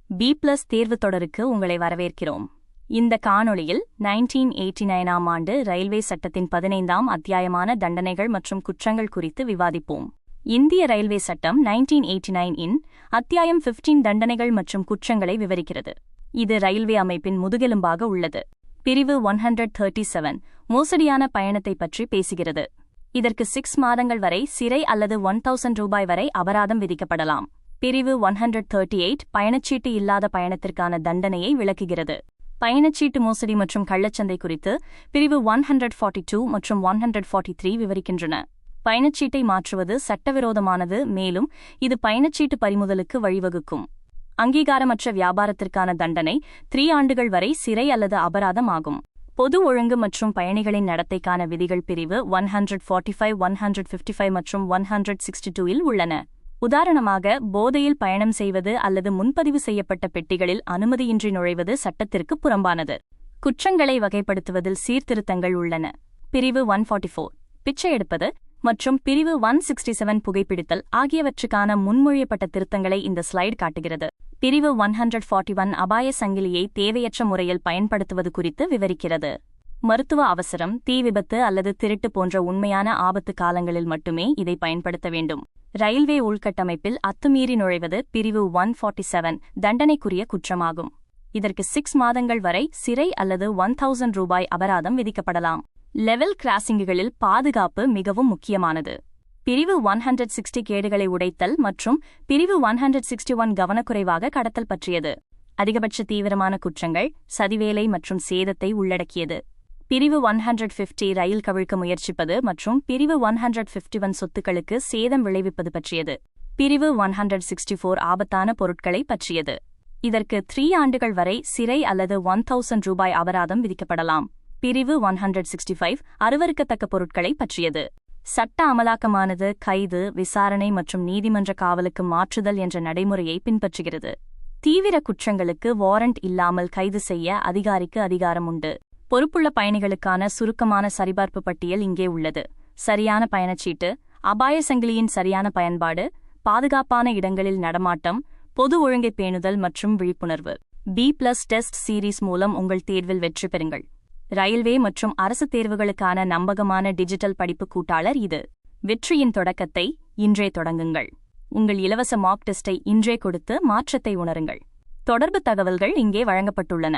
B+ தேர்வு தொடருக்கு உங்களை வரவேற்கிறோம். இந்த காணொளியில் 1989ஆம் ஆண்டு ரயில்வே சட்டத்தின் 15ஆம் அத்தியாயமான தண்டனைகள் மற்றும் குற்றங்கள் குறித்து விவாதிப்போம். இந்திய ரயில்வே சட்டம் 1989 இன் அத்தியாயம் 15 தண்டனைகள் மற்றும் குற்றங்களை விவரிக்கிறது. இது ரயில்வே அமைப்பின் முதுகெலும்பாக உள்ளது. பிரிவு 137 மோசடியான பயணத்தை பற்றி பேசுகிறது. இதற்கு 6 மாதங்கள் வரை சிறை அல்லது 1000 ரூபாய் வரை அபராதம் விதிக்கப்படலாம். பிரிவு 138 பயணச்சீட்டு இல்லாத பயணத்திற்கான தண்டனையை விளக்குகிறது. பயணச்சீட்டு மோசடி மற்றும் கள்ளச்சந்தை குறித்து பிரிவு 142 மற்றும் 143 விவரிக்கின்றன. பயணச்சீட்டை மாற்றுவது சட்டவிரோதமானது, மேலும் இது பயணச்சீட்டு பறிமுதலுக்கு வழிவகுக்கும். அங்கீகாரமற்ற வியாபாரத்திற்கான தண்டனை 3 ஆண்டுகள் வரை சிறை அல்லது அபராதம் ஆகும். பொது ஒழுங்கு மற்றும் பயணிகளின் நடத்தைக்கான விதிகள் பிரிவு 145, 155 மற்றும் 162 இல் உள்ளன. உதாரணமாக, போதையில் பயணம் செய்வது அல்லது முன்பதிவு செய்யப்பட்ட பெட்டிகளில் அனுமதியின்றி நுழைவது சட்டத்திற்கு புறம்பானது. குற்றங்களை வகைப்படுத்துவதில் சீர்திருத்தங்கள் உள்ளன. பிரிவு 144 பிச்சை எடுப்பது மற்றும் பிரிவு 167 புகைப்பிடித்தல் ஆகியவற்றுக்கான முன்மொழியப்பட்ட திருத்தங்களை இந்த ஸ்லைடு காட்டுகிறது. பிரிவு 141 அபாய சங்கிலியை தேவையற்ற முறையில் பயன்படுத்துவது குறித்து விவரிக்கிறது. மருத்துவ அவசரம், தீ விபத்து அல்லது திருட்டு போன்ற உண்மையான ஆபத்து காலங்களில் மட்டுமே இதை பயன்படுத்த வேண்டும். ரயில்வே உள்கட்டமைப்பில் அத்துமீறி நுழைவது பிரிவு 147 தண்டனைக்குரிய குற்றமாகும். இதற்கு 6 மாதங்கள் வரை சிறை அல்லது 1000 ரூபாய் அபராதம் விதிக்கப்படலாம். லெவல் கிராசிங்குகளில் பாதுகாப்பு மிகவும் முக்கியமானது. பிரிவு 160 கேடுகளை உடைத்தல் மற்றும் பிரிவு 161 கவனக்குறைவாக கடத்தல் பற்றியது. அதிகபட்ச தீவிரமான குற்றங்கள், சதிவேலை மற்றும் சேதத்தை உள்ளடக்கியது. பிரிவு 150 ரயில் கவிழ்க்க முயற்சிப்பது மற்றும் பிரிவு 151 சொத்துக்களுக்கு சேதம் விளைவிப்பது பற்றியது. பிரிவு 164 ஆபத்தான பொருட்களை பற்றியது. இதற்கு 3 ஆண்டுகள் வரை சிறை அல்லது 1000 ரூபாய் அபராதம் விதிக்கப்படலாம். பிரிவு 165 அருவருக்கத்தக்க பொருட்களை பற்றியது. சட்ட அமலாக்கமானது கைது, விசாரணை மற்றும் நீதிமன்ற காவலுக்கு மாற்றுதல் என்ற நடைமுறையை பின்பற்றுகிறது. தீவிர குற்றங்களுக்கு வாரண்ட் இல்லாமல் கைது செய்ய அதிகாரிக்கு அதிகாரம் உண்டு. பொறுப்புள்ள பயணிகளுக்கான சுருக்கமான சரிபார்ப்பு பட்டியல் இங்கே உள்ளது. சரியான பயணச்சீட்டு, அபாய சங்கிலியின் சரியான பயன்பாடு, பாதுகாப்பான இடங்களில் நடமாட்டம், பொது ஒழுங்கை பேணுதல் மற்றும் விழிப்புணர்வு. B+ டெஸ்ட் சீரீஸ் மூலம் உங்கள் தேர்வில் வெற்றி பெறுங்கள். ரயில்வே மற்றும் அரசு தேர்வுகளுக்கான நம்பகமான டிஜிட்டல் படிப்பு கூட்டாளர் இது. வெற்றியின் தொடக்கத்தை இன்றே தொடங்குங்கள். உங்கள் இலவச மாக் டெஸ்டை இன்றே கொடுத்து மாற்றத்தை உணருங்கள். தொடர்பு தகவல்கள் இங்கே வழங்கப்பட்டுள்ளன.